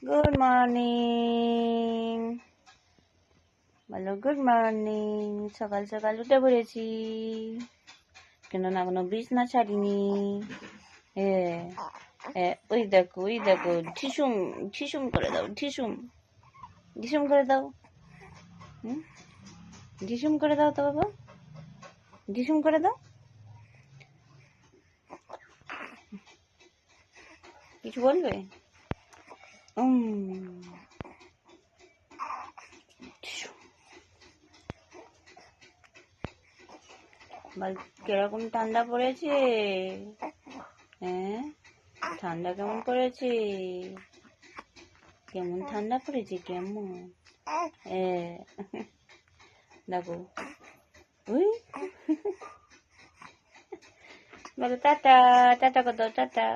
Good morning বলো, good morning. সকাল সকাল উঠে পড়েছি, কেন না কোনো বিছনা ছাড়িনি। ওই দেখো, ওই দেখো, ঠিসুম ঠিসুম করে দাও, ঠিসুম ঢিসুম করে দাও। ঢিসুম করে দাও তো বাবা, ঢিসুম করে দাও। কিছু বলবে? কিরকম ঠান্ডা পড়েছে? হ্যাঁ, ঠান্ডা কেমন পড়েছে? কেমন ঠান্ডা পড়েছে, কেমন? দেখো, উই বলো টাটা, টাটা কত, টাটা।